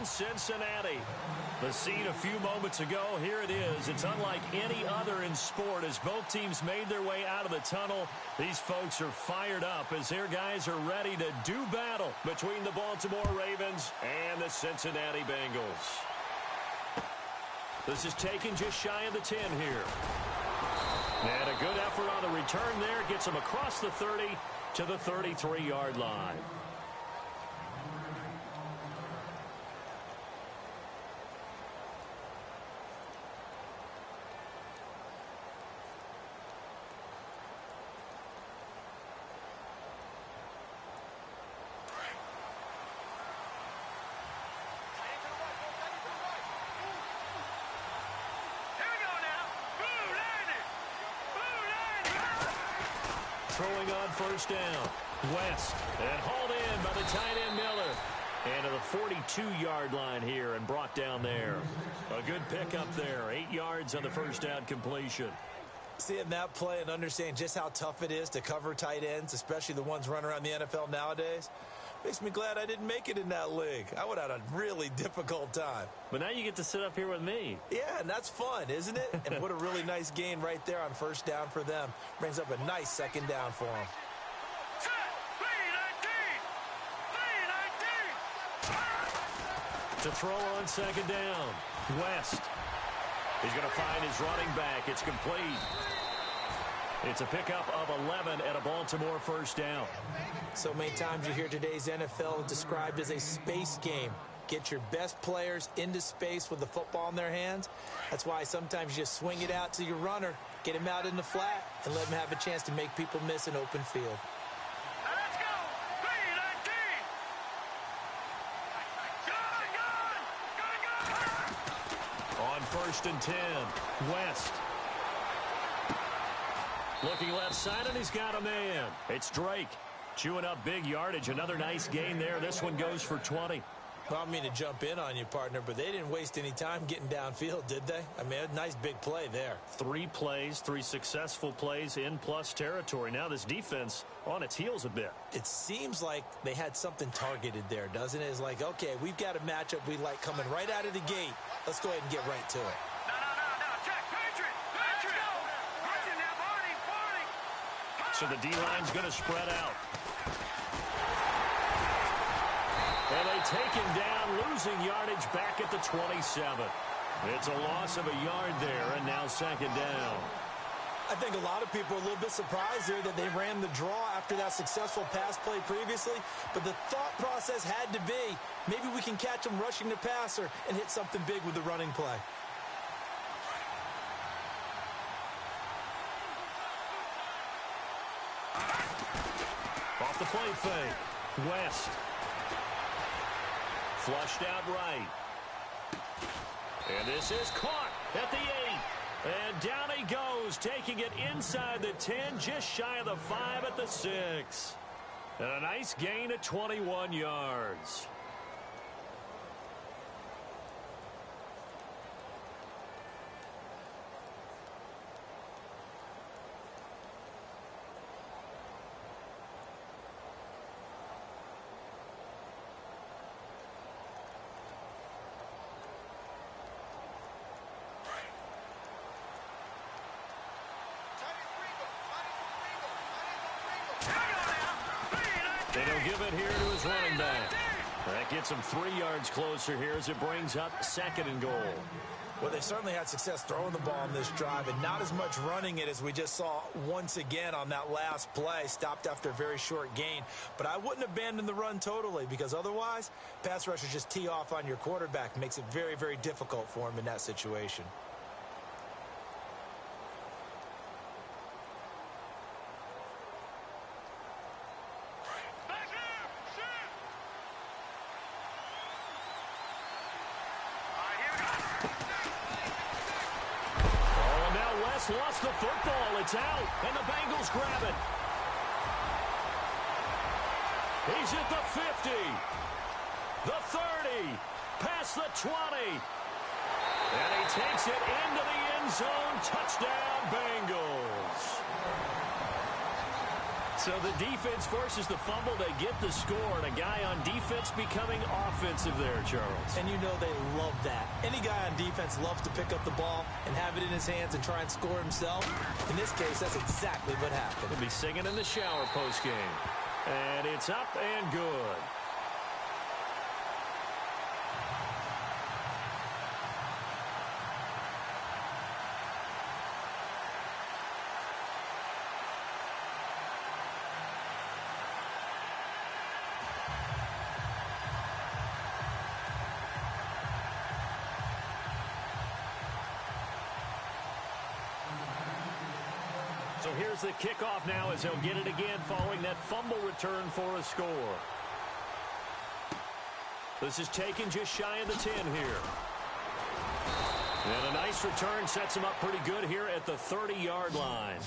in Cincinnati. The scene a few moments ago, here it is. It's unlike any other in sport as both teams made their way out of the tunnel. These folks are fired up as their guys are ready to do battle between the Baltimore Ravens and the Cincinnati Bengals. This is taken just shy of the 10 here. And a good effort on the return there. Gets him across the 30 to the 33-yard line. Throwing on first down. West. And hauled in by the tight end Miller. And to the 42-yard line here and brought down there. A good pickup there. 8 yards on the first down completion. Seeing that play and understanding just how tough it is to cover tight ends, especially the ones running around the NFL nowadays, makes me glad I didn't make it in that league. I would have had a really difficult time. But now you get to sit up here with me. Yeah, and that's fun, isn't it? And what a really nice gain right there on first down for them. Brings up a nice second down for them. To throw on second down. West. He's going to find his running back. It's complete. It's a pickup of 11 at a Baltimore first down. So many times you hear today's NFL described as a space game. Get your best players into space with the football in their hands. That's why sometimes you just swing it out to your runner, get him out in the flat, and let him have a chance to make people miss an open field. Let's go! On first and 10, West. Looking left side, and he's got a man. It's Drake. Chewing up big yardage. Another nice gain there. This one goes for 20. Well, I don't mean to jump in on you, partner, but they didn't waste any time getting downfield, did they? I mean, a nice big play there. 3 plays, 3 successful plays in plus territory. Now this defense on its heels a bit. It seems like they had something targeted there, doesn't it? It's like, okay, we've got a matchup we like coming right out of the gate. Let's go ahead and get right to it. So the D-line's going to spread out. And they take him down, losing yardage back at the 27. It's a loss of a yard there, and now second down. I think a lot of people are a little bit surprised there that they ran the draw after that successful pass play previously. But the thought process had to be, maybe we can catch them rushing the passer and hit something big with the running play. Off the play fake. West. Flushed out right. And this is caught at the 8. And down he goes, taking it inside the 10, just shy of the 5 at the 6. And a nice gain of 21 yards. They don't give it here to his running back. That gets him 3 yards closer here as it brings up second and goal. Well, they certainly had success throwing the ball in this drive and not as much running it as we just saw once again on that last play. Stopped after a very short gain. But I wouldn't abandon the run totally because otherwise, pass rushers just tee off on your quarterback. Makes it very, very difficult for him in that situation. Lost the football. It's out, and the Bengals grab it. He's at the 50, the 30, past the 20, and he takes it into the end zone. Touchdown, Bengals. So the defense forces the fumble. They get the score, and a guy on defense becoming offensive there, Charles. And you know they love that. Any guy on defense loves to pick up the ball and have it in his hands and try and score himself. In this case, that's exactly what happened. He'll be singing in the shower postgame. And it's up and good. So here's the kickoff now as he'll get it again following that fumble return for a score. This is taken just shy of the 10 here. And a nice return sets him up pretty good here at the 30-yard line.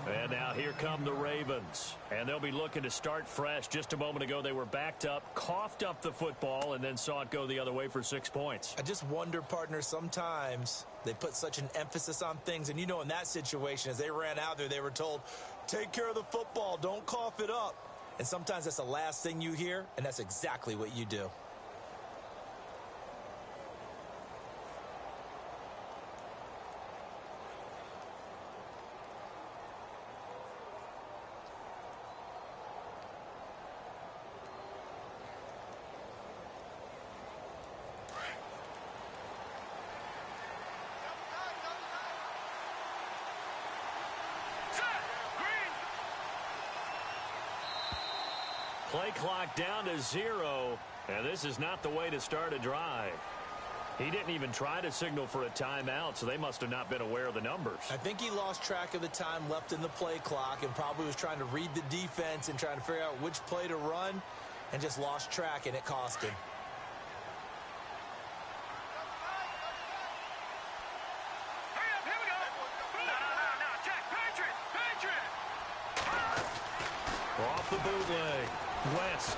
And now here come the Ravens. And they'll be looking to start fresh. Just a moment ago, they were backed up, coughed up the football, and then saw it go the other way for 6 points. I just wonder, partner, sometimes they put such an emphasis on things. And, you know, in that situation, as they ran out there, they were told, take care of the football, don't cough it up. And sometimes that's the last thing you hear, and that's exactly what you do. Play clock down to 0, and this is not the way to start a drive. He didn't even try to signal for a timeout, so they must have not been aware of the numbers. I think he lost track of the time left in the play clock and probably was trying to read the defense and trying to figure out which play to run and just lost track, and it cost him. Off the bootleg. West.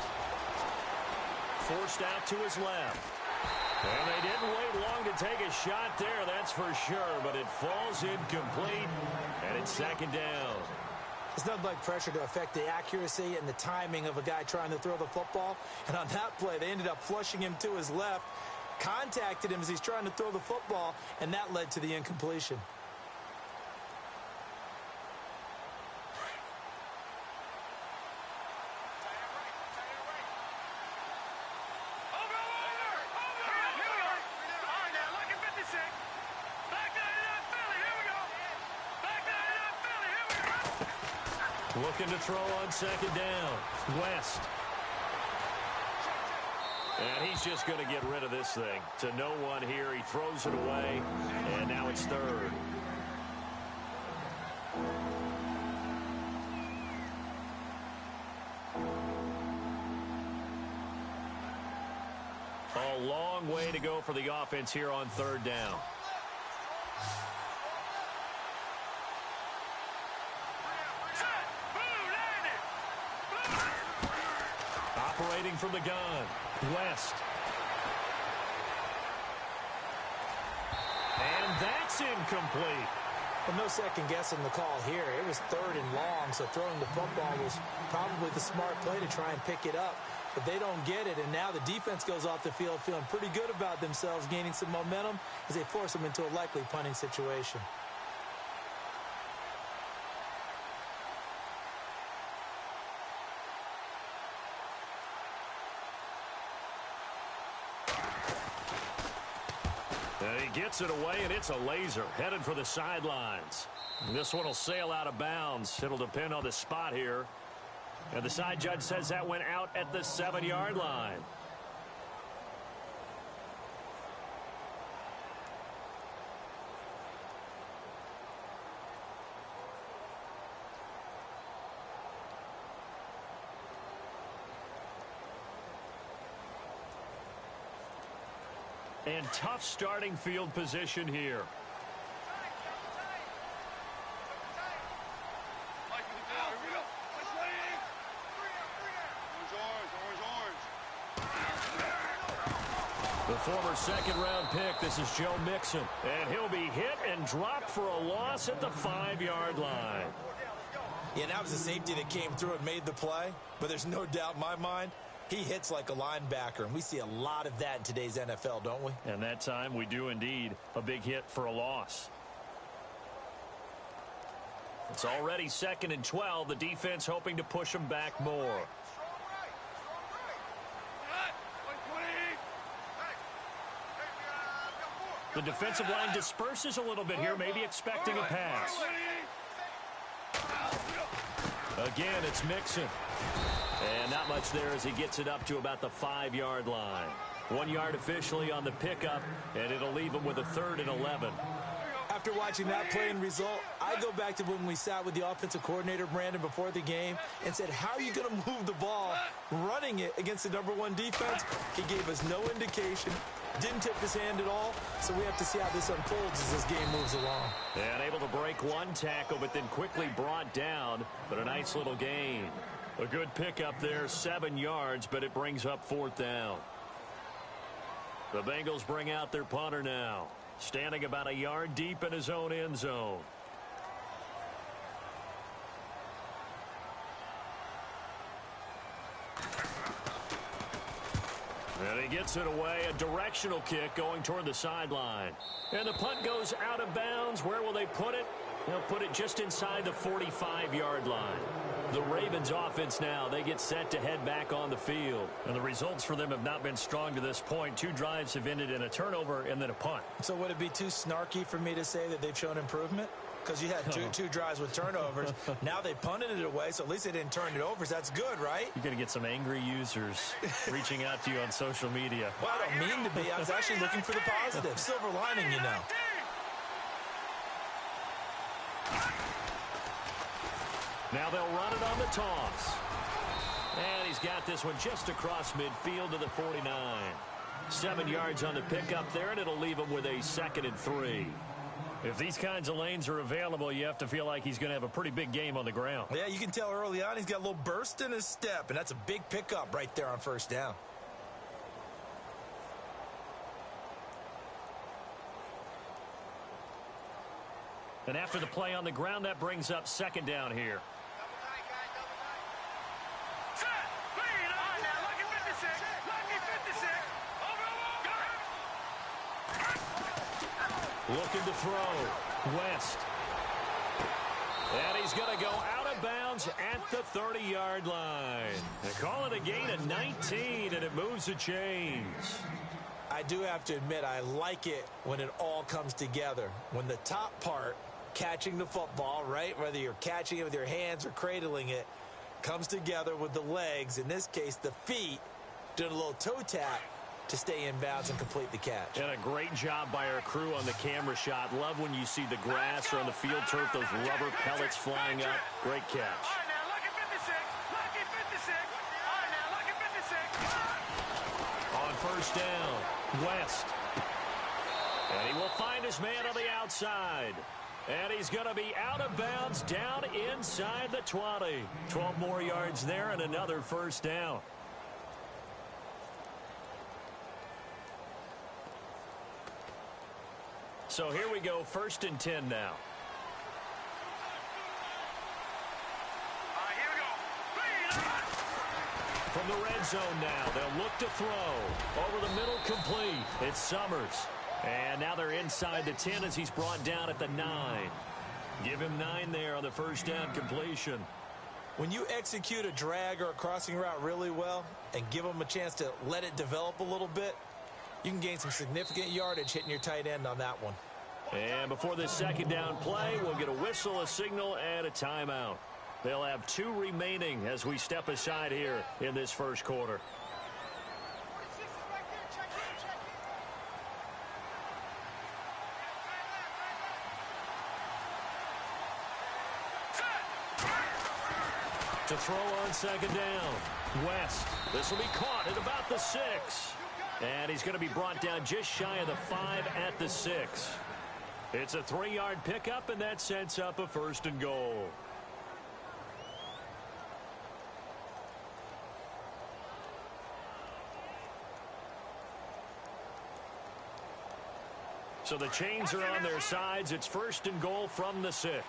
Forced out to his left. And they didn't wait long to take a shot there, that's for sure. But it falls incomplete, and it's second down. It's nothing like pressure to affect the accuracy and the timing of a guy trying to throw the football. And on that play, they ended up flushing him to his left, contacted him as he's trying to throw the football, and that led to the incompletion. Looking to throw on second down. West. And he's just going to get rid of this thing. To no one here. He throws it away. And now it's third. A long way to go for the offense here on third down. Operating from the gun. West. And that's incomplete. Well, no second guessing the call here. It was third and long, so throwing the football was probably the smart play to try and pick it up. But they don't get it, and now the defense goes off the field feeling pretty good about themselves, gaining some momentum as they force them into a likely punting situation. He gets it away, and it's a laser headed for the sidelines. This one will sail out of bounds. It'll depend on the spot here. And the side judge says that went out at the 7-yard line. And tough starting field position here. The former second-round pick, this is Joe Mixon. And he'll be hit and dropped for a loss at the 5-yard line. Yeah, that was a safety that came through and made the play, but there's no doubt in my mind, he hits like a linebacker, and we see a lot of that in today's NFL, don't we? And that time we do indeed. A big hit for a loss. It's already 2nd and 12. The defense hoping to push them back more. The defensive line disperses a little bit here, maybe expecting a pass. Again, it's Mixon. And not much there as he gets it up to about the 5-yard line. 1 yard officially on the pickup, and it'll leave him with a 3rd and 11. After watching that play and result, I go back to when we sat with the offensive coordinator, Brandon, before the game and said, how are you going to move the ball running it against the #1 defense? He gave us no indication, didn't tip his hand at all, so we have to see how this unfolds as this game moves along. And able to break one tackle, but then quickly brought down, but a nice little gain. A good pickup there, 7 yards, but it brings up 4th down. The Bengals bring out their punter now, standing about a yard deep in his own end zone. And he gets it away, a directional kick going toward the sideline. And the punt goes out of bounds. Where will they put it? They'll put it just inside the 45-yard line. The Ravens offense now, they get set to head back on the field. And the results for them have not been strong to this point. 2 drives have ended in a turnover and then a punt. So would it be too snarky for me to say that they've shown improvement? Because you had two drives with turnovers. Now they punted it away, so at least they didn't turn it over. So that's good, right? You're going to get some angry users reaching out to you on social media. Well, I don't mean to be. I was actually looking for the positive. Silver lining, you know. Now they'll run it on the toss. And he's got this one just across midfield to the 49. 7 yards on the pickup there, and it'll leave him with a 2nd and 3. If these kinds of lanes are available, you have to feel like he's going to have a pretty big game on the ground. Yeah, you can tell early on he's got a little burst in his step, and that's a big pickup right there on 1st down. And after the play on the ground, that brings up 2nd down here. Looking to throw. West. And he's going to go out of bounds at the 30-yard line. They call it a gain of 19, and it moves the chains. I do have to admit, I like it when it all comes together. When the top part, catching the football, right, whether you're catching it with your hands or cradling it, comes together with the legs, in this case the feet, doing a little toe tap to stay in bounds and complete the catch. And a great job by our crew on the camera shot. Love when you see the grass or on the field turf, those rubber pellets flying up. Great catch. On 1st down, West. And he will find his man on the outside. And he's going to be out of bounds down inside the 20. 12 more yards there and another 1st down. So here we go, 1st and 10 now. Here we go. From the red zone now, they'll look to throw. Over the middle, complete. It's Summers. And now they're inside the 10 as he's brought down at the 9. Give him 9 there on the 1st down completion. When you execute a drag or a crossing route really well and give them a chance to let it develop a little bit, you can gain some significant yardage hitting your tight end on that one. And before this 2nd down play, we'll get a whistle, a signal, and a timeout. They'll have 2 remaining as we step aside here in this 1st quarter. To throw on 2nd down, West. This will be caught at about the 6. And he's going to be brought down just shy of the 5 at the 6. It's a 3-yard pickup, and that sets up a 1st and goal. So the chains are on their sides. It's 1st and goal from the 6.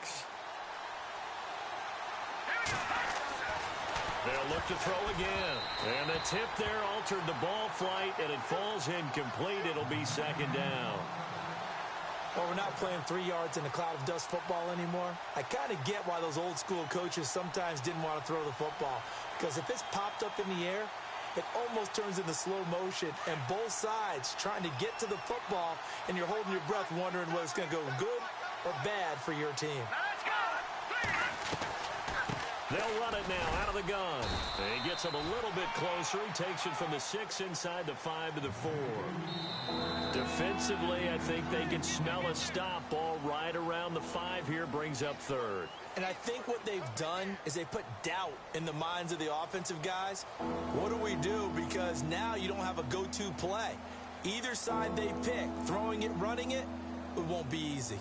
They'll look to throw again. And the tip there altered the ball flight, and it falls incomplete. It'll be second down. Well, we're not playing 3 yards in a cloud of dust football anymore. I kind of get why those old school coaches sometimes didn't want to throw the football. Because if it's popped up in the air, it almost turns into slow motion, and both sides trying to get to the football, and you're holding your breath wondering whether it's going to go good or bad for your team. They'll run it now out of the gun. He gets him a little bit closer. He takes it from the 6 inside the 5 to the 4. Defensively, I think they can smell a stop. Ball right around the 5 here, brings up third. And I think what they've done is they put doubt in the minds of the offensive guys. What do we do? Because now you don't have a go-to play. Either side they pick, throwing it, running it, it won't be easy.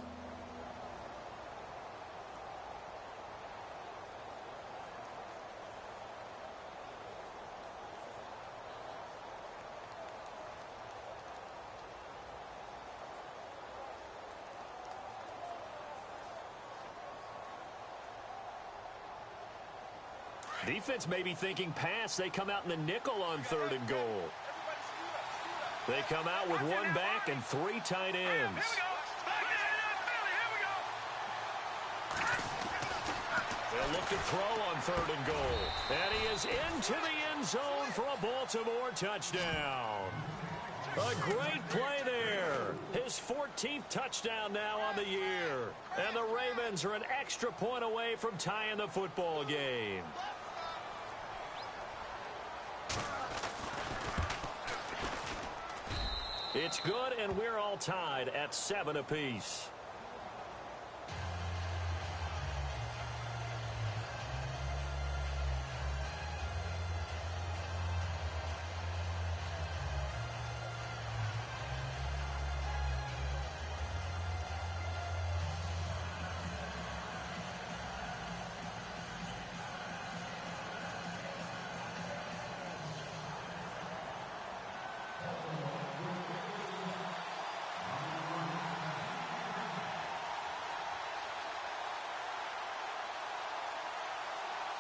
Defense may be thinking pass. They come out in the nickel on 3rd and goal. They come out with 1 back and 3 tight ends. They'll look to throw on 3rd and goal. And he is into the end zone for a Baltimore touchdown. A great play there. His 14th touchdown now on the year. And the Ravens are an extra point away from tying the football game. It's good, and we're all tied at 7 apiece.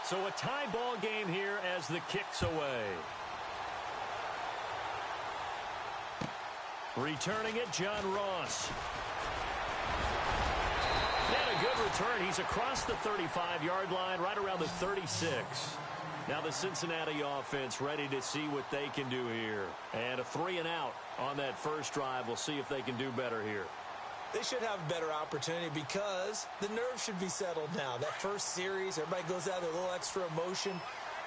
So a tie ball game here as the kick's away. Returning it, John Ross. And a good return. He's across the 35-yard line, right around the 36. Now the Cincinnati offense ready to see what they can do here. And a 3-and-out on that first drive. We'll see if they can do better here. They should have a better opportunity because the nerves should be settled now. That first series, everybody goes out with a little extra emotion.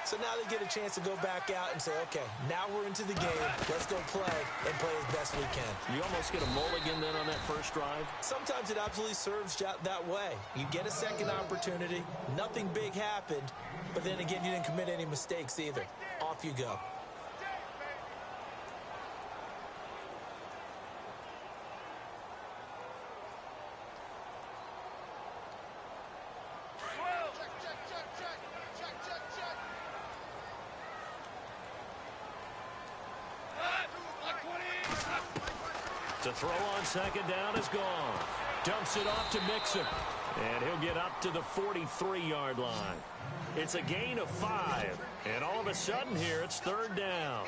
So now they get a chance to go back out and say, okay, now we're into the game. Let's go play and play as best we can. You almost get a mulligan then on that first drive? Sometimes it absolutely serves that way. You get a second opportunity. Nothing big happened. But then again, you didn't commit any mistakes either. Off you go. To throw on second down is gone. Dumps it off to Mixon. And he'll get up to the 43-yard line. It's a gain of 5. And all of a sudden here, it's 3rd down.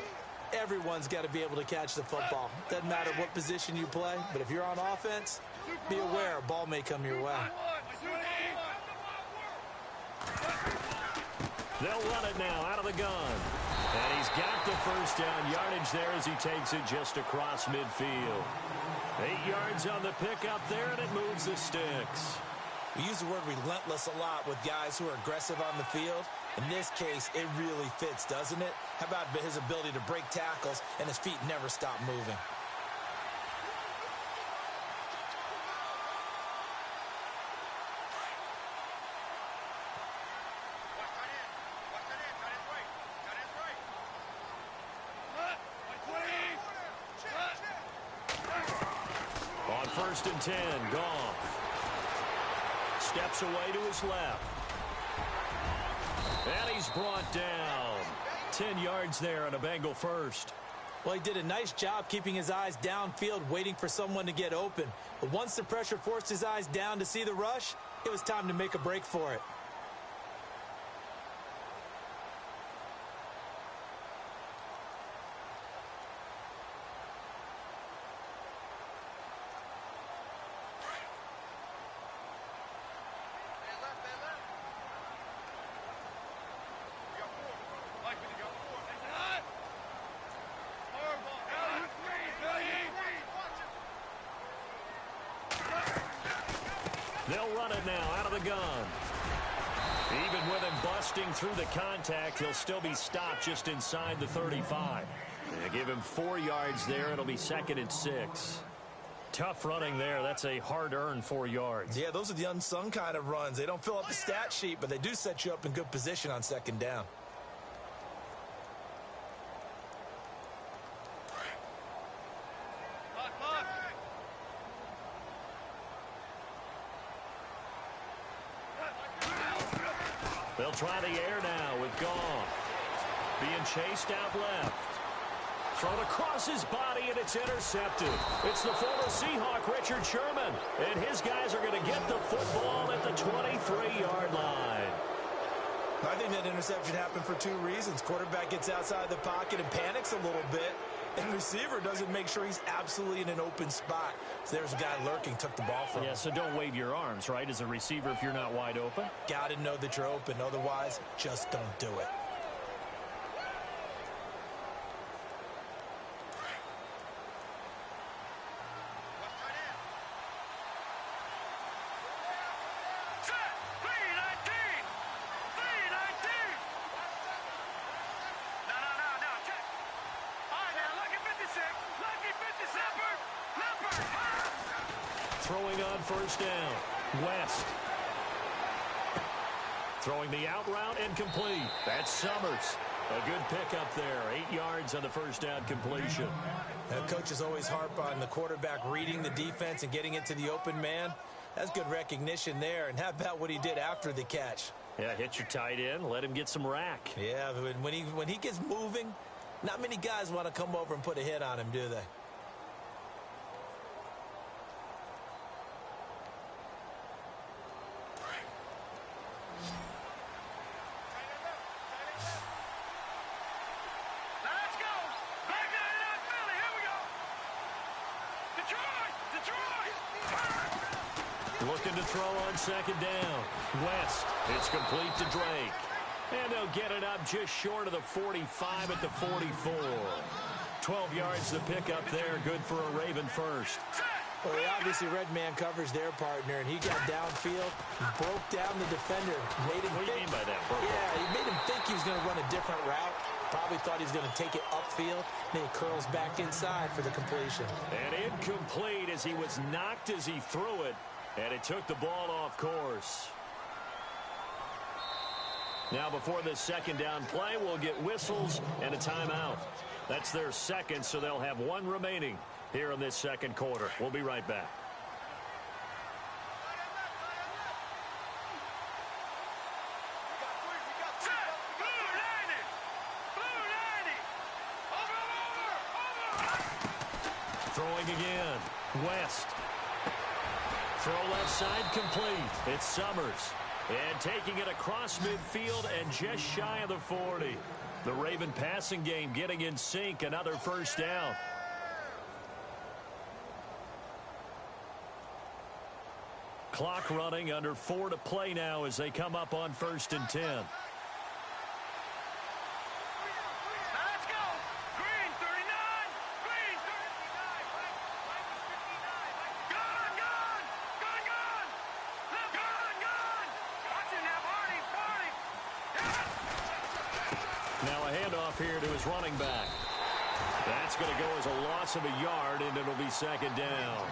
Everyone's got to be able to catch the football. Doesn't matter what position you play, but if you're on offense, be aware a ball may come your way. They'll run it now out of the gun. And he's got the first down yardage there as he takes it just across midfield. 8 yards on the pickup there, and it moves the sticks. We use the word relentless a lot with guys who are aggressive on the field. In this case, it really fits, doesn't it? How about his ability to break tackles and his feet never stop moving? On 1st and 10, Goff steps away to his left. And he's brought down. 10 yards there on a Bengal first. Well, he did a nice job keeping his eyes downfield, waiting for someone to get open. But once the pressure forced his eyes down to see the rush, it was time to make a break for it. They'll run it now out of the gun. Even with him busting through the contact, he'll still be stopped just inside the 35. They give him 4 yards there. It'll be 2nd and 6. Tough running there. That's a hard-earned 4 yards. Yeah, those are the unsung kind of runs. They don't fill up the stat sheet, but they do set you up in good position on 2nd down. They'll try the air now with Goff. Being chased out left. Thrown across his body, and it's intercepted. It's the former Seahawk, Richard Sherman. And his guys are going to get the football at the 23-yard line. I think that interception happened for 2 reasons. Quarterback gets outside the pocket and panics a little bit. And receiver doesn't make sure he's absolutely in an open spot. So there's a guy lurking, took the ball from him. Yeah, so don't wave your arms, right, as a receiver if you're not wide open. Got to know that you're open. Otherwise, just don't do it. Throwing on 1st down. West. Throwing the out route and complete. That's Summers. A good pickup there. 8 yards on the 1st down completion. Now, coaches always harp on the quarterback reading the defense and getting it to the open man. That's good recognition there. And how about what he did after the catch? Yeah, hit your tight end. Let him get some rack. Yeah, when he gets moving, not many guys want to come over and put a hit on him, do they? Looking to throw on 2nd down. West. It's complete to Drake. And they'll get it up just short of the 45 at the 44. 12 yards to pick up there. Good for a Raven first. Well, they obviously read man coverage their partner, and he got downfield, broke down the defender. Made him what do you mean by that? Yeah, he made him think he was going to run a different route. Probably thought he was going to take it upfield. Then he curls back inside for the completion. And incomplete as he was knocked as he threw it. And it took the ball off course. Now before this 2nd down play, we'll get whistles and a timeout. That's their 2nd, so they'll have 1 remaining here in this 2nd quarter. We'll be right back. Throwing again. West. Throw left side complete. It's Summers. And taking it across midfield and just shy of the 40. The Raven passing game getting in sync. Another 1st down. Clock running, under 4 to play now as they come up on 1st and 10. Now a handoff here to his running back. That's going to go as a loss of a yard, and it'll be 2nd down.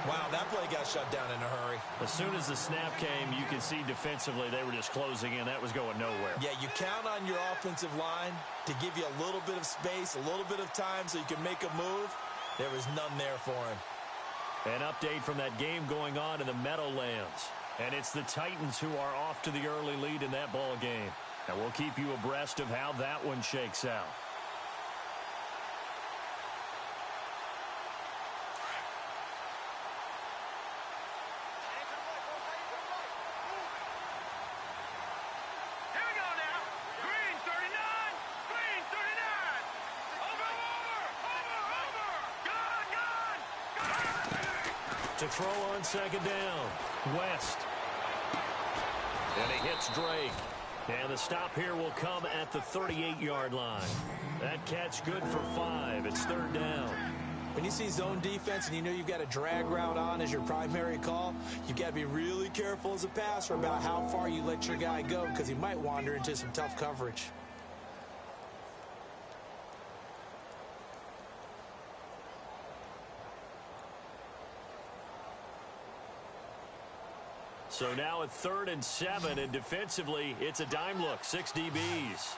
Wow, that play got shut down in a hurry. As soon as the snap came, you can see defensively they were just closing in. That was going nowhere. Yeah, you count on your offensive line to give you a little bit of space, a little bit of time so you can make a move. There was none there for him. An update from that game going on in the Meadowlands. And it's the Titans who are off to the early lead in that ball game. And we'll keep you abreast of how that one shakes out. To throw on 2nd down. West. And he hits Drake. And the stop here will come at the 38-yard line. That catch good for 5. It's 3rd down. When you see zone defense and you know you've got a drag route on as your primary call, you've got to be really careful as a passer about how far you let your guy go because he might wander into some tough coverage. So now at 3rd and 7, and defensively, it's a dime look, 6 DBs.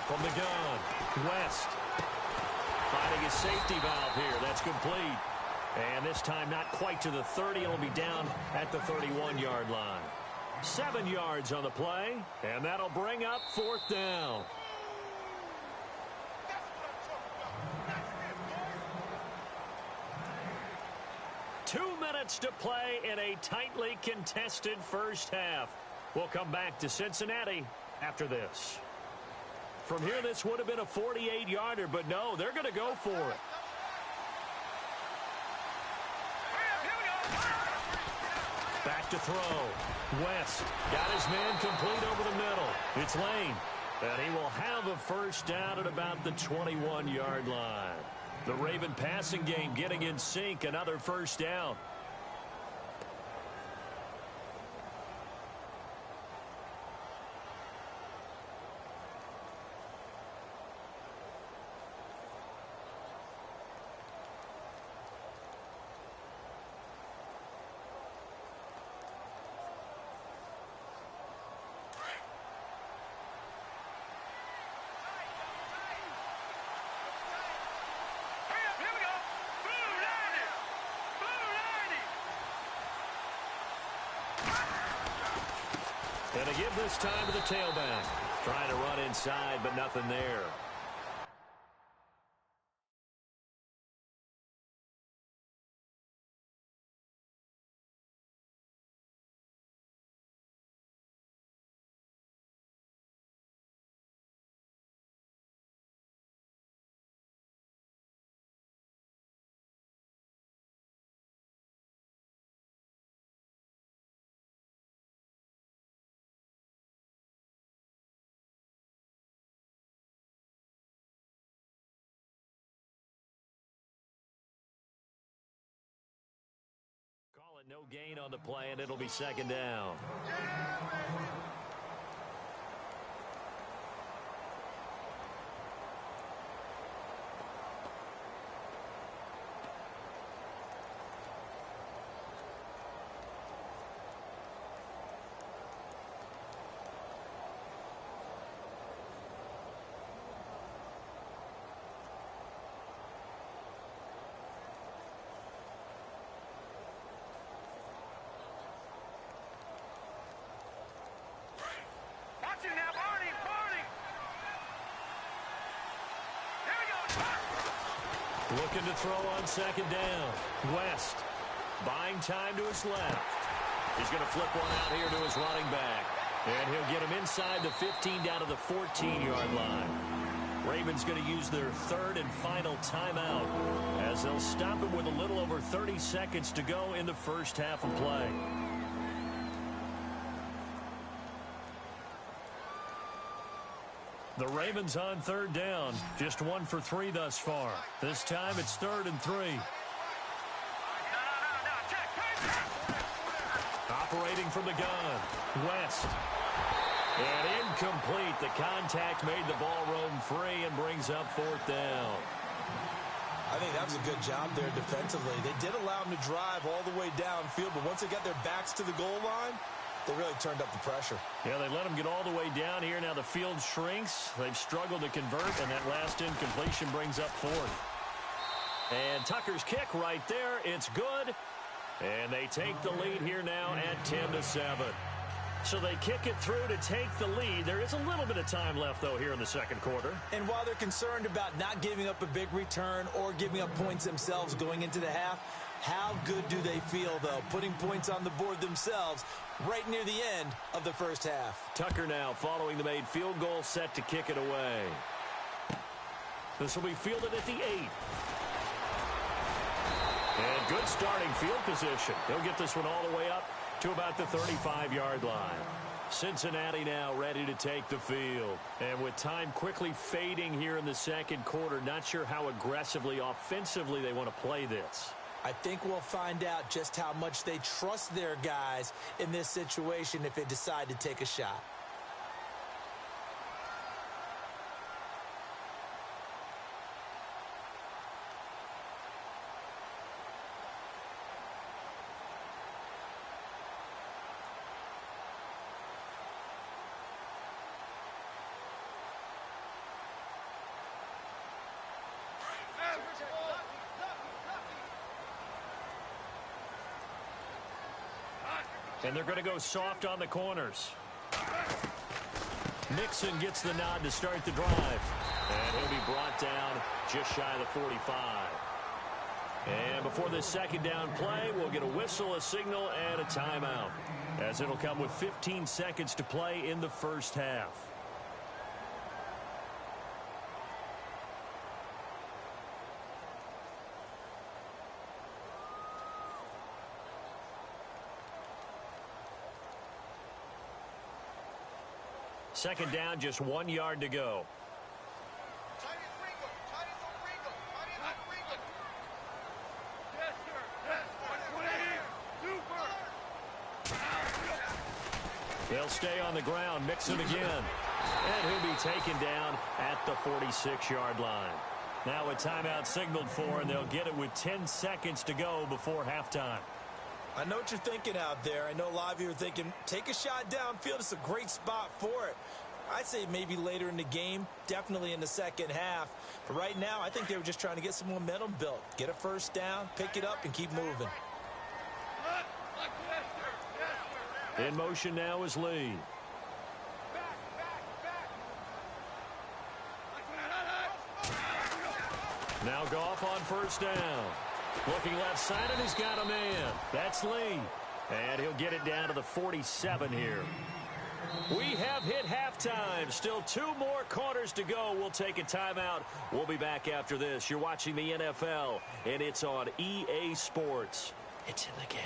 From the gun, West. Finding his safety valve here. That's complete. And this time not quite to the 30. It'll be down at the 31-yard line. 7 yards on the play, and that'll bring up 4th down. Two minutes to play in a tightly contested first half. We'll come back to Cincinnati after this. From here, this would have been a 48-yarder, but no, they're going to go for it. Back to throw. West got his man complete over the middle. It's Lane, and he will have a first down at about the 21-yard line. The Raven passing game getting in sync, another first down. And to give this time to the tailback. Trying to run inside, but nothing there. Call it no gain on the play, and it'll be 2nd down. Looking to throw on 2nd down. West buying time to his left. He's going to flip one out here to his running back. And he'll get him inside the 15 down to the 14-yard line. Ravens going to use their 3rd and final timeout as they'll stop him with a little over 30 seconds to go in the first half of play. The Ravens on 3rd down. Just 1 for 3 thus far. This time it's 3rd and 3. Operating from the gun. West. And incomplete. The contact made the ball roam free and brings up 4th down. I think that was a good job there defensively. They did allow them to drive all the way downfield, but once they got their backs to the goal line, they really turned up the pressure. Yeah, they let them get all the way down here. Now the field shrinks. They've struggled to convert, and that last incompletion brings up 4th. And Tucker's kick right there. It's good. And they take the lead here now at 10-7. So they kick it through to take the lead. There is a little bit of time left, though, here in the second quarter. And while they're concerned about not giving up a big return or giving up points themselves going into the half, how good do they feel, though, putting points on the board themselves right near the end of the first half? Tucker now following the made field goal, set to kick it away. This will be fielded at the 8. And good starting field position. He'll get this one all the way up to about the 35-yard line. Cincinnati now ready to take the field. And with time quickly fading here in the second quarter, not sure how aggressively, offensively they want to play this. I think we'll find out just how much they trust their guys in this situation if they decide to take a shot. And they're going to go soft on the corners. Mixon gets the nod to start the drive. And he'll be brought down just shy of the 45. And before this second down play, we'll get a whistle, a signal, and a timeout, as it'll come with 15 seconds to play in the first half. Second down, just 1 yard to go. They'll stay on the ground, Mixon again. And he'll be taken down at the 46-yard line. Now a timeout signaled for, and they'll get it with 10 seconds to go before halftime. I know what you're thinking out there. I know a lot of you are thinking, take a shot downfield. It's a great spot for it. I'd say maybe later in the game, definitely in the second half. But right now, I think they were just trying to get some momentum built. Get a first down, pick it up, and keep moving. In motion now is Lee. Now Goff on first down. Looking left side, and he's got a man. That's Lee. And he'll get it down to the 47 here. We have hit halftime. Still 2 more quarters to go. We'll take a timeout. We'll be back after this. You're watching the NFL, and it's on EA Sports. It's in the game.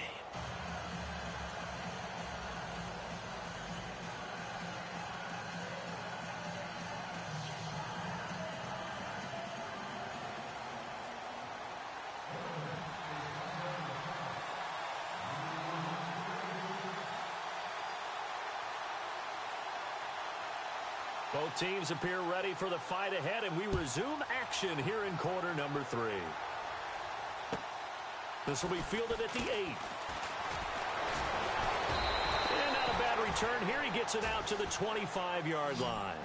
Both teams appear ready for the fight ahead, and we resume action here in quarter number 3. This will be fielded at the 8. And not a bad return here. He gets it out to the 25-yard line.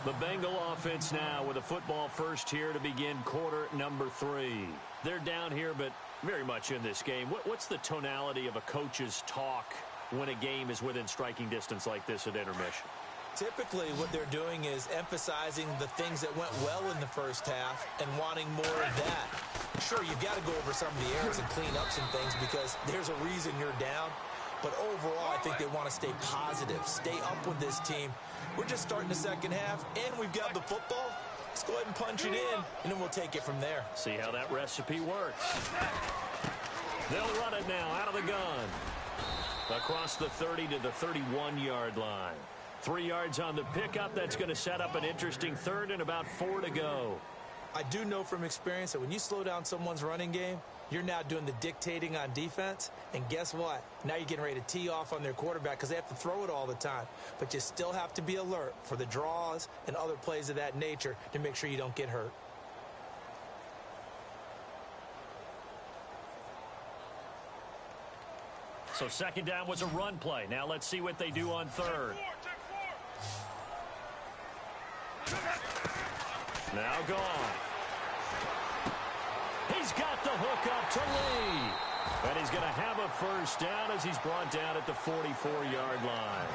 The Bengal offense now with a football first here to begin quarter number 3. They're down here, but very much in this game. What's the tonality of a coach's talk when a game is within striking distance like this at intermission? Typically, what they're doing is emphasizing the things that went well in the first half and wanting more of that. Sure, you've got to go over some of the errors and clean up some things because there's a reason you're down. But overall, I think they want to stay positive, stay up with this team. We're just starting the second half, and we've got the football. Let's go ahead and punch it in, and then we'll take it from there. See how that recipe works. They'll run it now out of the gun. Across the 30 to the 31-yard line. 3 yards on the pickup. That's going to set up an interesting third and about 4 to go. I do know from experience that when you slow down someone's running game, you're now doing the dictating on defense. And guess what? Now you're getting ready to tee off on their quarterback because they have to throw it all the time. But you still have to be alert for the draws and other plays of that nature to make sure you don't get hurt. So second down was a run play. Now let's see what they do on third. Now gone. He's got the hook up to Lee. And he's going to have a first down as he's brought down at the 44-yard line.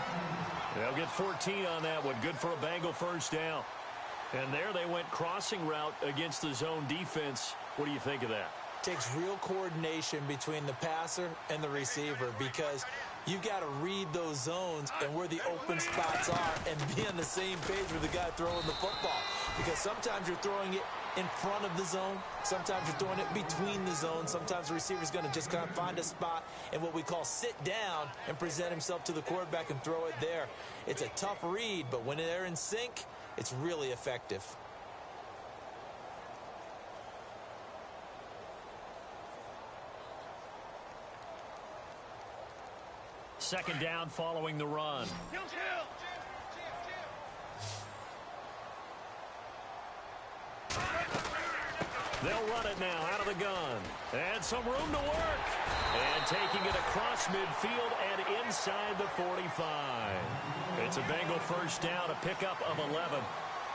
They'll get 14 on that one. Good for a Bengal first down. And there they went crossing route against the zone defense. What do you think of that? Takes real coordination between the passer and the receiver because you've got to read those zones and where the open spots are and be on the same page with the guy throwing the football. Because sometimes you're throwing it in front of the zone. Sometimes you're throwing it between the zones. Sometimes the receiver's going to just kind of find a spot in what we call sit down and present himself to the quarterback and throw it there. It's a tough read, but when they're in sync, it's really effective. Second down following the run. They'll run it now out of the gun. And some room to work. And taking it across midfield and inside the 45. It's a Bengal first down, a pickup of 11.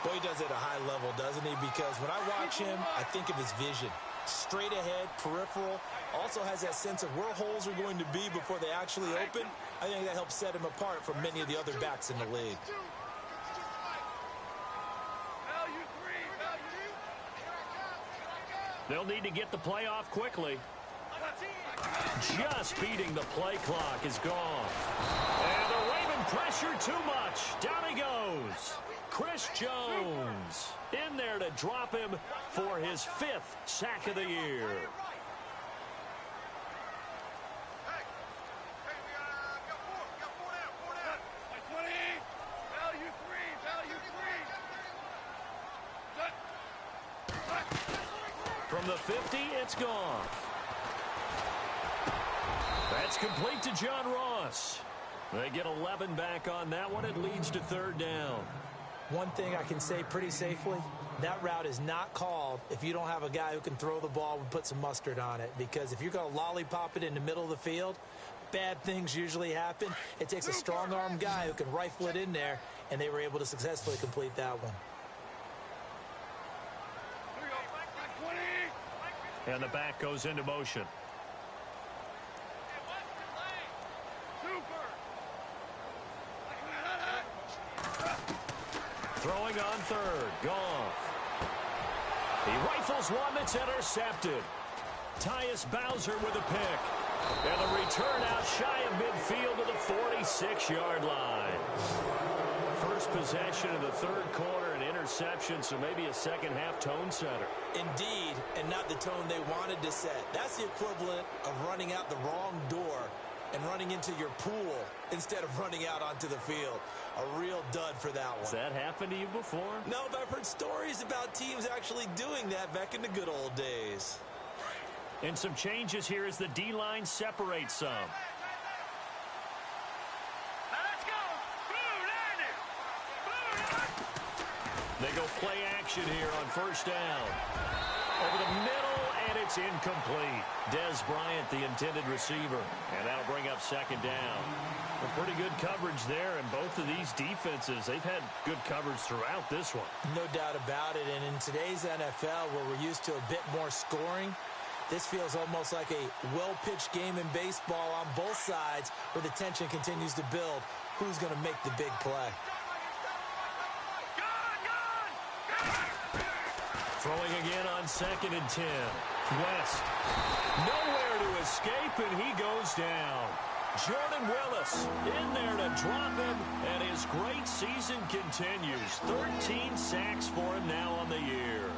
Boy, he does it at a high level, doesn't he? Because when I watch him, I think of his vision. Straight ahead, peripheral. Also has that sense of where holes are going to be before they actually open. I think that helps set him apart from many of the other backs in the league. They'll need to get the play off quickly. Just beating the play clock is gone. And the Raven pressure too much. Down he goes. Chris Jones in there to drop him for his 5th sack of the year. From the 50, it's gone. That's complete to John Ross. They get 11 back on that one. It leads to 3rd down. One thing I can say pretty safely, that route is not called if you don't have a guy who can throw the ball and put some mustard on it. Because if you're going to lollipop it in the middle of the field, bad things usually happen. It takes a strong-arm guy who can rifle it in there, and they were able to successfully complete that one. And the back goes into motion. Throwing on 3rd. Goff. He rifles one that's intercepted. Tyus Bowser with a pick. And the return out shy of midfield to the 46-yard line. First possession of the 3rd quarter, an interception, so maybe a second-half tone setter. Indeed, and not the tone they wanted to set. That's the equivalent of running out the wrong door and running into your pool instead of running out onto the field. A real dud for that one. Has that happened to you before? No, but I've heard stories about teams actually doing that back in the good old days. And some changes here as the D-line separates some. They go play action here on 1st down. Over the middle, and it's incomplete. Dez Bryant, the intended receiver. And that'll bring up 2nd down. Well, pretty good coverage there, and both of these defenses, they've had good coverage throughout this one. No doubt about it, and in today's NFL, where we're used to a bit more scoring, this feels almost like a well-pitched game in baseball on both sides, where the tension continues to build. Who's going to make the big play? Throwing again on 2nd and 10. West. Nowhere to escape, and he goes down. Jordan Willis in there to drop him, and his great season continues. 13 sacks for him now on the year.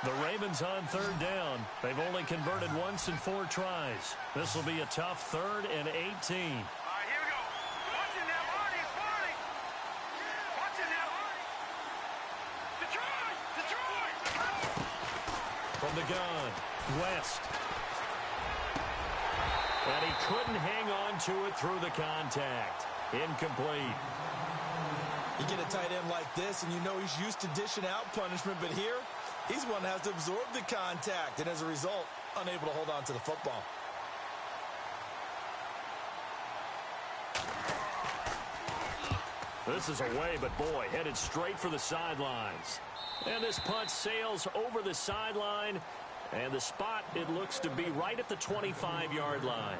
The Ravens on 3rd down. They've only converted once in 4 tries. This will be a tough 3rd and 18. From the gun, West. And he couldn't hang on to it through the contact. Incomplete. You get a tight end like this, and you know he's used to dishing out punishment, but here, he's one that has to absorb the contact, and as a result, unable to hold on to the football. This is away, but boy, headed straight for the sidelines. And this punt sails over the sideline, and the spot, it looks to be right at the 25-yard line.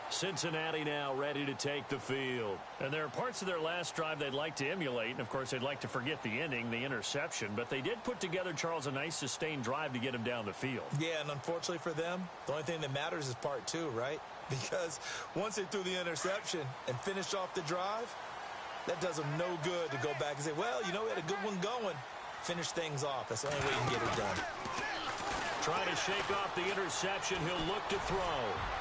Cincinnati now ready to take the field. And there are parts of their last drive they'd like to emulate, and of course they'd like to forget the ending, the interception, but they did put together, Charles, a nice sustained drive to get him down the field. Yeah, and unfortunately for them, the only thing that matters is part 2, right? Because once they threw the interception and finished off the drive, That does them no good to go back and say, well, you know, we had a good one going. Finish things off. That's the only way you can get it done. Trying to shake off the interception. He'll look to throw.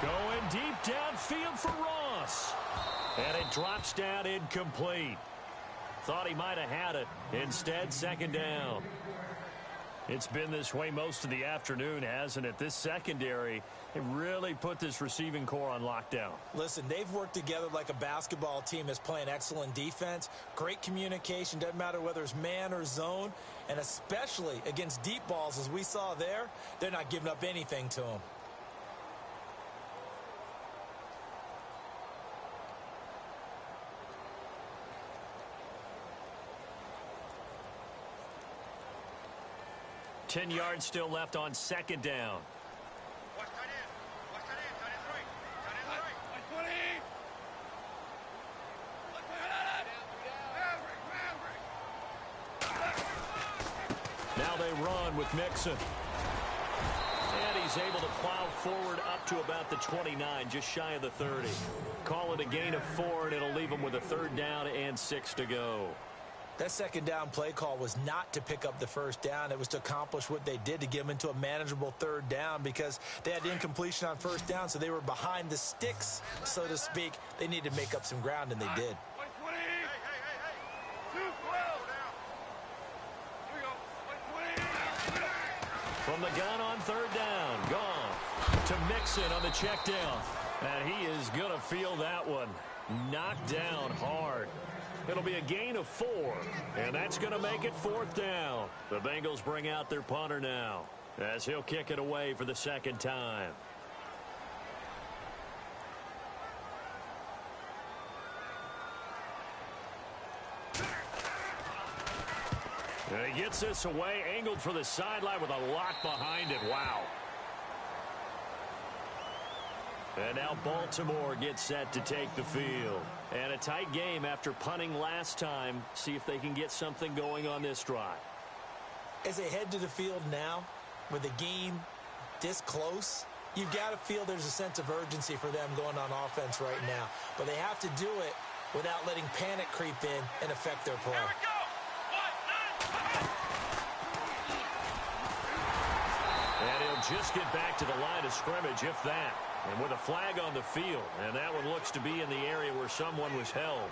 Going deep downfield for Ross. And it drops down incomplete. Thought he might have had it. Instead, second down. It's been this way most of the afternoon, hasn't it? This secondary, it really put this receiving core on lockdown. Listen, they've worked together like a basketball team that's playing excellent defense. Great communication. Doesn't matter whether it's man or zone. And especially against deep balls, as we saw there, they're not giving up anything to them. Ten yards still left on second down. Now they run with Mixon. And he's able to plow forward up to about the 29, just shy of the 30. Call it a gain of 4, and it'll leave him with a third down and 6 to go. That second down play call was not to pick up the first down. It was to accomplish what they did, to get them into a manageable third down, because they had incompletion on first down, so they were behind the sticks, so to speak. They needed to make up some ground, and they did. From the gun on third down, Goff to Mixon on the check down. And he is going to feel that one. Knocked down hard. It'll be a gain of 4, and that's going to make it fourth down. The Bengals bring out their punter now, as he'll kick it away for the second time. And he gets this away, angled for the sideline with a lot behind it. Wow. And now Baltimore gets set to take the field. And a tight game after punting last time. See if they can get something going on this drive. As they head to the field now, with the game this close, you've got to feel there's a sense of urgency for them going on offense right now. But they have to do it without letting panic creep in and affect their play. And he'll just get back to the line of scrimmage, if that. And with a flag on the field, and that one looks to be in the area where someone was held.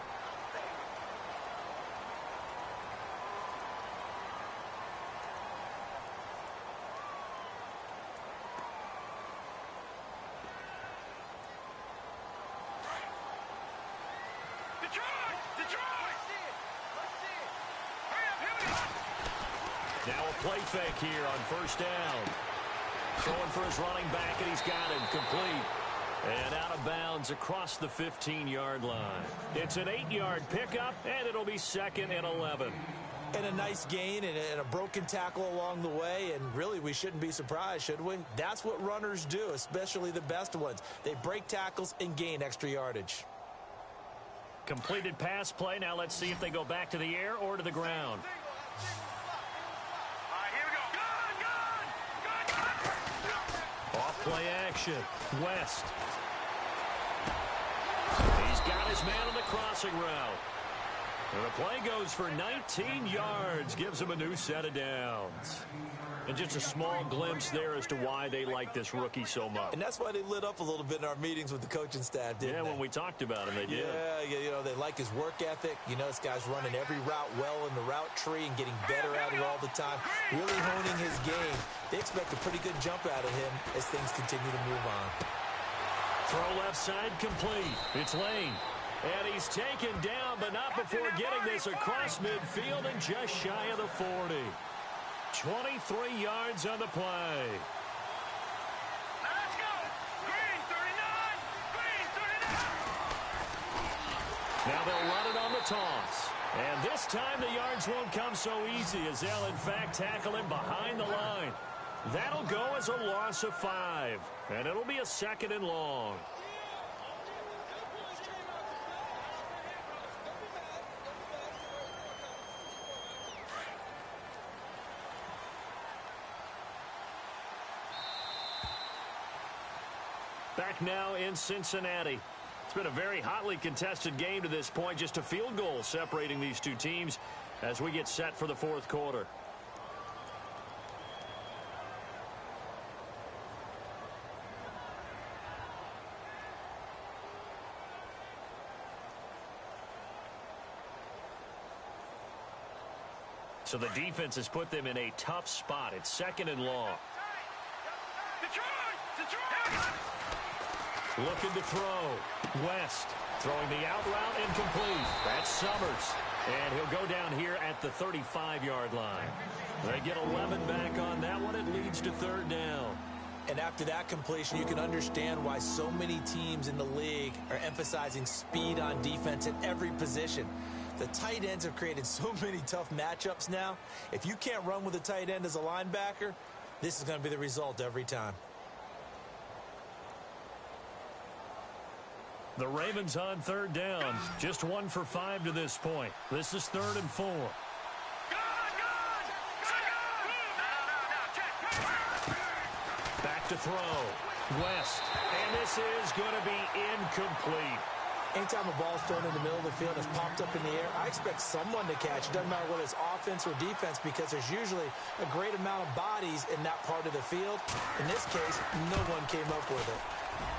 Now a play fake here on first down. Throwing for his running back, and he's got him complete. And out of bounds across the 15-yard line. It's an 8-yard pickup, and it'll be second and 11. And a nice gain and a broken tackle along the way, and really we shouldn't be surprised, should we? That's what runners do, especially the best ones. They break tackles and gain extra yardage. Completed pass play. Now let's see if they go back to the air or to the ground. Off-play action. West. He's got his man on the crossing route. And the play goes for 19 yards. Gives him a new set of downs. And just a small glimpse there as to why they like this rookie so much. And that's why they lit up a little bit in our meetings with the coaching staff, didn't they? Yeah, when we talked about him, they did. Yeah, you know, they like his work ethic. You know, this guy's running every route well in the route tree and getting better at it all the time. Really honing his game. They expect a pretty good jump out of him as things continue to move on. Throw left side complete. It's Lane. And he's taken down, but not before getting this across midfield and just shy of the 40. 23 yards on the play. Let's go. Green 39. Green 39. Now they'll run it on the toss. And this time the yards won't come so easy as they'll, in fact, tackle him behind the line. That'll go as a loss of 5. And it'll be a second and long. Back now in Cincinnati. It's been a very hotly contested game to this point. Just a field goal separating these two teams as we get set for the fourth quarter. So the defense has put them in a tough spot. It's 2nd and long. Looking to throw. West throwing the out route incomplete. That's Summers. And he'll go down here at the 35-yard line. They get 11 back on that one. It leads to 3rd down. And after that completion, you can understand why so many teams in the league are emphasizing speed on defense at every position. The tight ends have created so many tough matchups now. If you can't run with a tight end as a linebacker, this is going to be the result every time. The Ravens on 3rd down. Just 1 for 5 to this point. This is 3rd and 4. Back to throw. West. And this is going to be incomplete. Anytime a ball's thrown in the middle of the field and it's popped up in the air, I expect someone to catch it. Doesn't matter whether it's offense or defense, because there's usually a great amount of bodies in that part of the field. In this case, no one came up with it.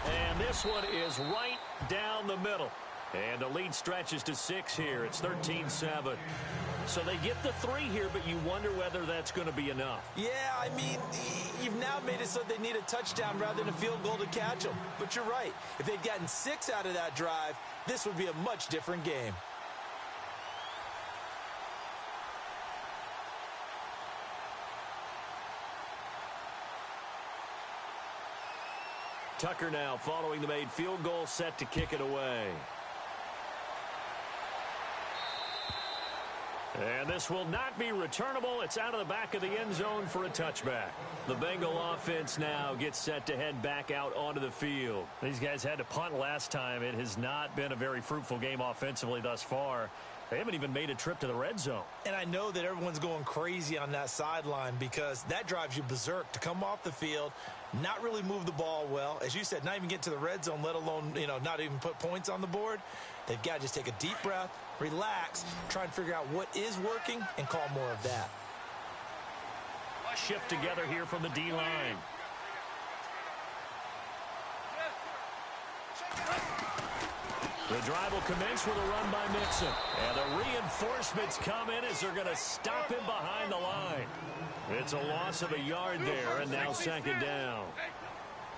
And this one is right down the middle. And the lead stretches to 6 here. It's 13-7. So they get the 3 here, but you wonder whether that's going to be enough. Yeah, I mean, you've now made it so they need a touchdown rather than a field goal to catch them. But you're right. If they'd gotten 6 out of that drive, this would be a much different game. Tucker now following the made field goal, set to kick it away. And this will not be returnable. It's out of the back of the end zone for a touchback. The Bengal offense now gets set to head back out onto the field. These guys had to punt last time. It has not been a very fruitful game offensively thus far. They haven't even made a trip to the red zone. And I know that everyone's going crazy on that sideline because that drives you berserk to come off the field, not really move the ball well. As you said, not even get to the red zone, let alone, not even put points on the board. They've got to just take a deep breath, relax, try and figure out what is working, and call more of that. Shift together here from the D-line. The drive will commence with a run by Mixon. And the reinforcements come in as they're going to stop him behind the line. It's a loss of a yard there, and now 2nd down.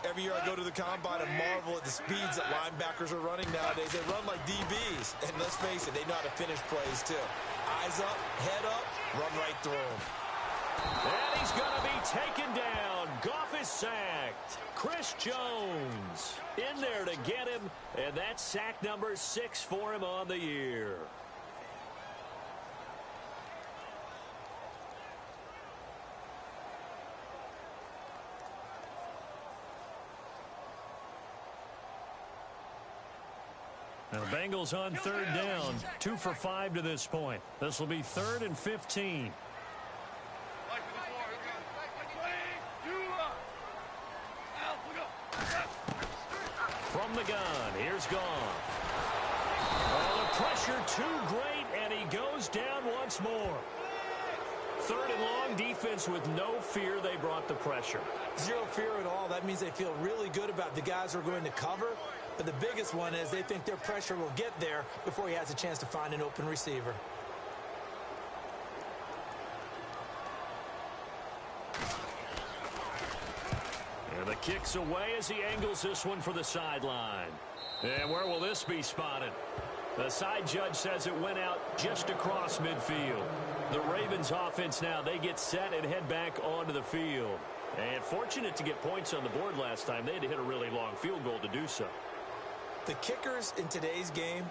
Every year I go to the combine and marvel at the speeds that linebackers are running nowadays. They run like DBs. And let's face it, they know how to finish plays too. Eyes up, head up, run right through them. And he's going to be taken down. Goff is sacked. Chris Jones in there to get him. And that's sack number 6 for him on the year. Now the Bengals on 3rd down. 2 for 5 to this point. This will be 3rd and 15. From the gun, here's Goff. Oh, the pressure too great, and he goes down once more. 3rd and long, defense with no fear. They brought the pressure. Zero fear at all. That means they feel really good about the guys who are going to cover. But the biggest one is they think their pressure will get there before he has a chance to find an open receiver. And the kick's away as he angles this one for the sideline. And where will this be spotted? The side judge says it went out just across midfield. The Ravens offense now, they get set and head back onto the field. And fortunate to get points on the board last time. They had to hit a really long field goal to do so. The kickers in today's game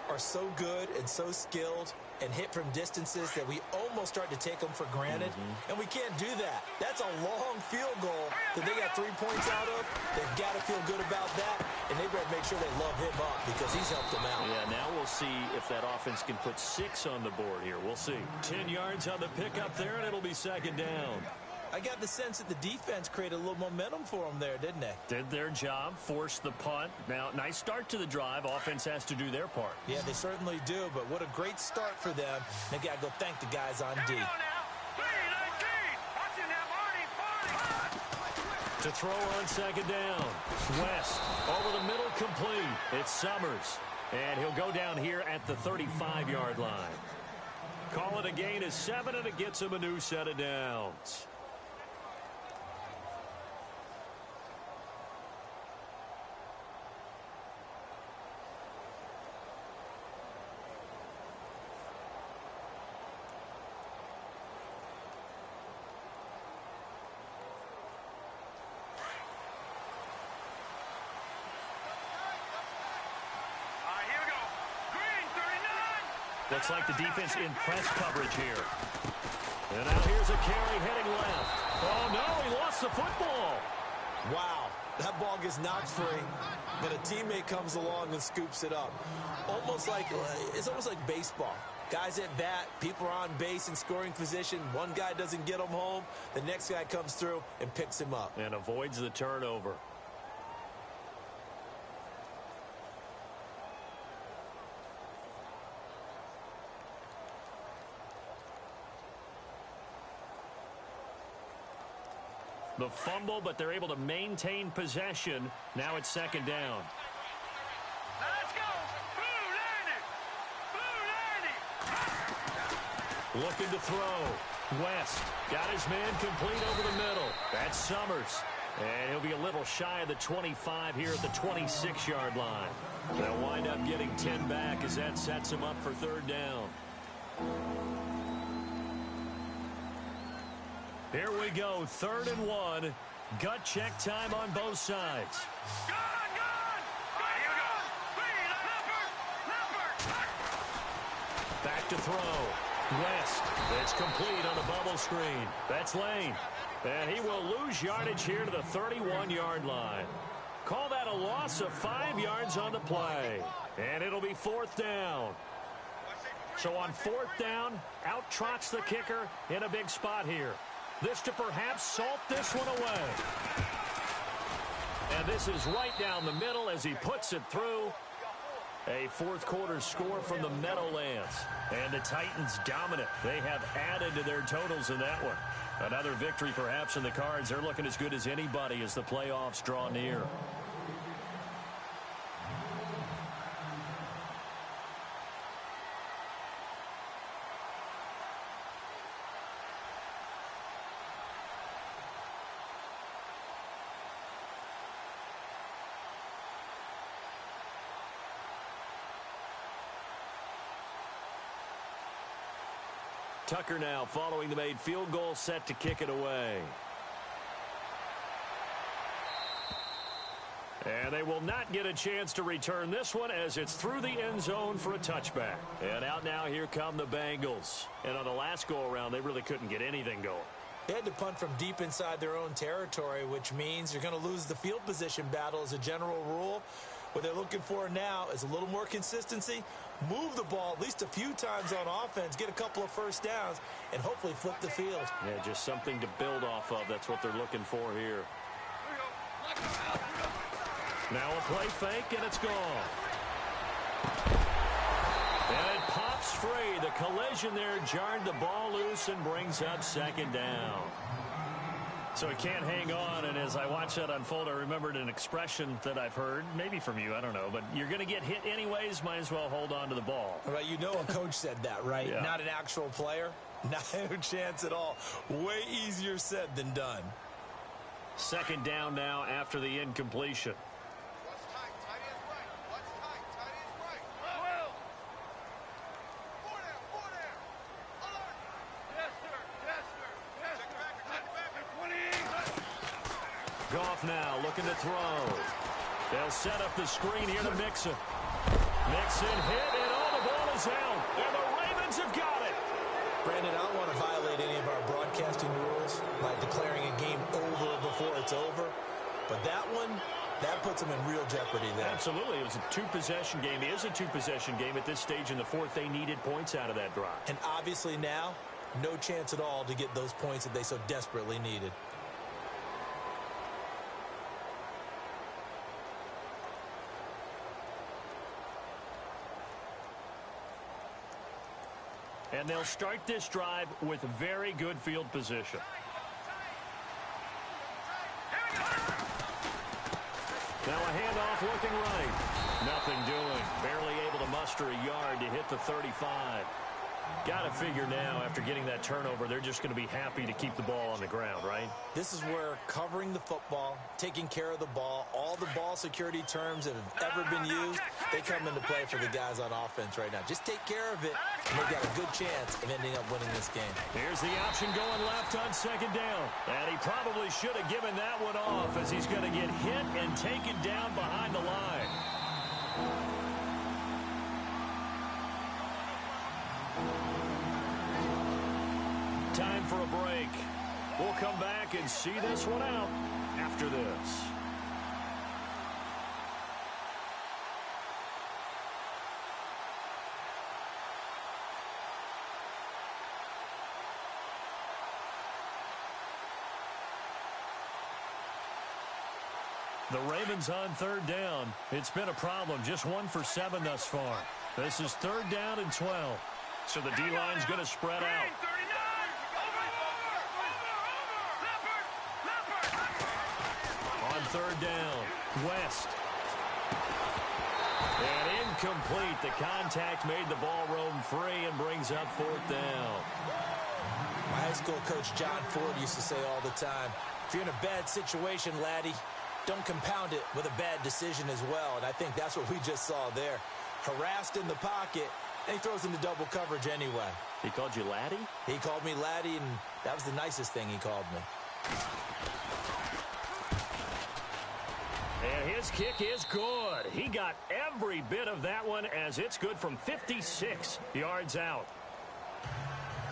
are so good and so skilled and hit from distances that we almost start to take them for granted. And we can't do that. That's a long field goal that they got 3 points out of. They've got to feel good about that, and they better make sure they love him up because he's helped them out. Yeah, now we'll see if that offense can put 6 on the board here. We'll see. 10 yards on the pickup there, and it'll be 2nd down. I got the sense that the defense created a little momentum for them there, didn't they? Did their job, forced the punt. Now, nice start to the drive. Offense has to do their part. Yeah, they certainly do, but what a great start for them. They got to go thank the guys on D. To throw on second down. West over the middle, complete. It's Summers. And he'll go down here at the 35-yard line. Call it a gain of 7, and it gets him a new set of downs. Looks like the defense in press coverage here. And now here's a carry heading left. Oh, no, he lost the football. Wow, that ball gets knocked free, but a teammate comes along and scoops it up. It's almost like baseball. Guys at bat, people are on base in scoring position. One guy doesn't get him home. The next guy comes through and picks him up. And avoids the turnover. The fumble, but they're able to maintain possession. Now it's second down. Let's go. Blue Looking to throw. West got his man complete over the middle. That's Summers. And he'll be a little shy of the 25 here at the 26-yard line. They'll wind up getting 10 back as that sets him up for third down. Here we go, 3rd and 1. Gut check time on both sides. Back to throw. West. It's complete on the bubble screen. That's Lane. And he will lose yardage here to the 31-yard line. Call that a loss of 5 yards on the play. And it'll be 4th down. So on 4th down, out trots the kicker in a big spot here. This to perhaps salt this one away. And this is right down the middle as he puts it through. A 4th quarter score from the Meadowlands. And the Titans dominant. They have added to their totals in that one. Another victory perhaps in the cards. They're looking as good as anybody as the playoffs draw near. Tucker now following the made field goal, set to kick it away. And they will not get a chance to return this one as it's through the end zone for a touchback. And out now, here come the Bengals. And on the last go-around, they really couldn't get anything going. They had to punt from deep inside their own territory, which means you're going to lose the field position battle as a general rule. What they're looking for now is a little more consistency, move the ball at least a few times on offense, get a couple of first downs, and hopefully flip the field. Yeah, just something to build off of. That's what they're looking for here. Now a play fake, and it's gone. And it pops free. The collision there jarred the ball loose and brings up second down. So he can't hang on, and as I watch that unfold, I remembered an expression that I've heard, maybe from you, I don't know, but you're going to get hit anyways, might as well hold on to the ball. Right, you know a coach said that, right? Yeah. Not an actual player. Not a chance at all. Way easier said than done. Second down now after the incompletion. Goff now looking to throw. They'll set up the screen here to Mixon. Mixon hit, and all the ball is out. And the Ravens have got it. Brandon, I don't want to violate any of our broadcasting rules by declaring a game over before it's over. But that one, that puts them in real jeopardy there. Absolutely. It was a two-possession game. It is a two-possession game at this stage in the fourth. They needed points out of that drive. And obviously now, no chance at all to get those points that they so desperately needed. And they'll start this drive with very good field position. Now a handoff looking right. Nothing doing. Barely able to muster a yard to hit the 35. Got to figure now, after getting that turnover, they're just going to be happy to keep the ball on the ground, right? This is where covering the football, taking care of the ball, all the ball security terms that have ever been used, they come into play for the guys on offense right now. Just take care of it, and they've got a good chance of ending up winning this game. Here's the option going left on second down. And he probably should have given that one off, as he's going to get hit and taken down behind the line. Time for a break. We'll come back and see this one out after this. The Ravens on third down. It's been a problem. Just 1 for 7 thus far. This is third down and 12. So the D-line's going to spread out. On third down, West. And incomplete. The contact made the ball roam free and brings up fourth down. My high school coach John Ford used to say all the time, if you're in a bad situation, laddie, don't compound it with a bad decision as well. And I think that's what we just saw there. Harassed in the pocket, and he throws into double coverage anyway. He called you laddie? He called me laddie, and that was the nicest thing he called me. And his kick is good. He got every bit of that one, as it's good from 56 yards out.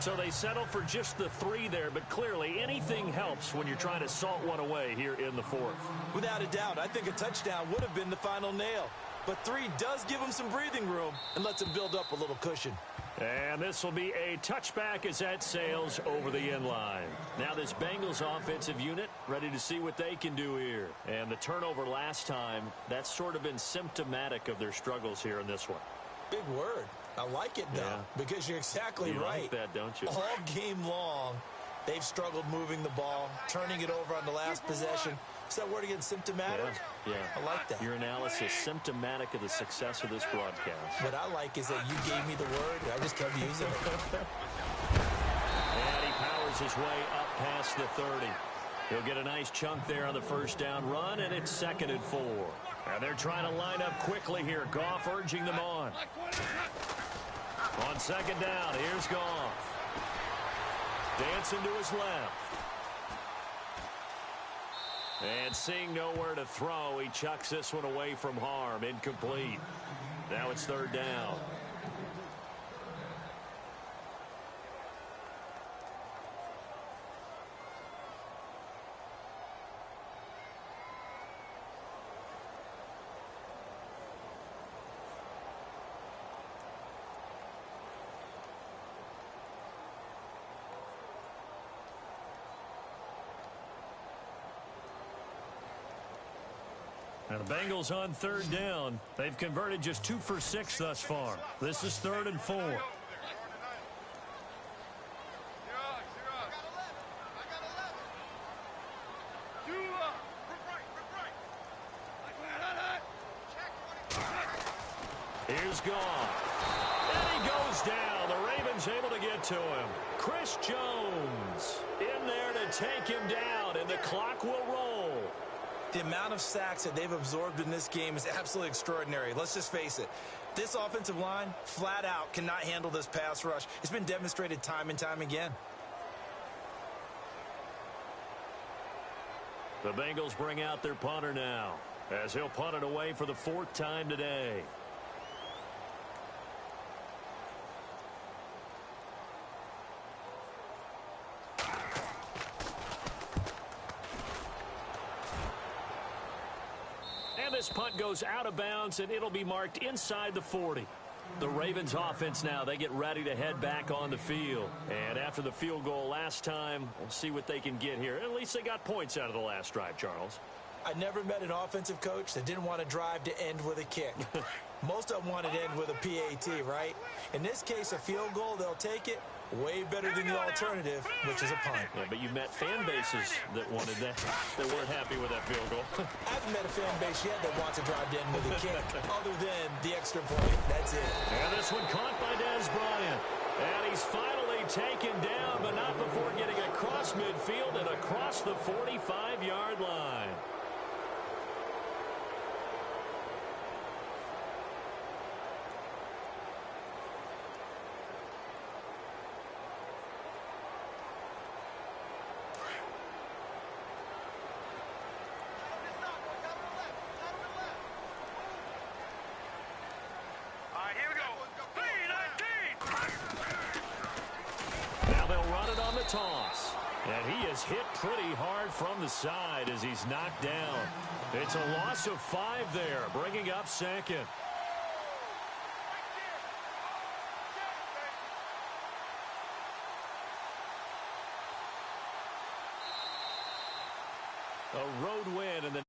So they settled for just the 3 there, but clearly anything helps when you're trying to salt one away here in the fourth. Without a doubt, I think a touchdown would have been the final nail. But 3 does give him some breathing room and lets him build up a little cushion. And this will be a touchback as that sails over the end line. Now this Bengals offensive unit ready to see what they can do here. And the turnover last time, that's sort of been symptomatic of their struggles here in this one. Big word. I like it, though, because you're exactly right. You like that, don't you? All game long, they've struggled moving the ball, turning it over on the last possession. Is that word again, symptomatic? Yeah. I like that. Your analysis, symptomatic of the success of this broadcast. What I like is that you gave me the word, and I just kept using it. And he powers his way up past the 30. He'll get a nice chunk there on the first down run, and it's 2nd and 4. And they're trying to line up quickly here. Goff urging them on. On second down, here's Goff. Dancing to his left. And seeing nowhere to throw, he chucks this one away from harm. Incomplete. Now it's third down. And the Bengals on third down. They've converted just 2 for 6 thus far. This is 3rd and 4. Here's Goff. And he goes down. The Ravens able to get to him. Chris Jones in there to take him down, and the clock will roll. The amount of sacks that they've absorbed in this game is absolutely extraordinary. Let's just face it. This offensive line, flat out, cannot handle this pass rush. It's been demonstrated time and time again. The Bengals bring out their punter now, as he'll punt it away for the 4th time today. This punt goes out of bounds, and it'll be marked inside the 40. The Ravens offense now, they get ready to head back on the field. And after the field goal last time, we'll see what they can get here. At least they got points out of the last drive, Charles. I never met an offensive coach that didn't want to drive to end with a kick. Most of them wanted to end with a PAT, right? In this case, a field goal, they'll take it. Way better than the alternative, which is a punt. Yeah, but you met fan bases that wanted that, that weren't happy with that field goal. I haven't met a fan base yet that wants to drive to end with a kick, other than the extra point. That's it. And this one caught by Dez Bryant. And he's finally taken down, but not before getting across midfield and across the 45-yard line. Toss. And he is hit pretty hard from the side as he's knocked down. It's a loss of 5 there, bringing up second. A road win in the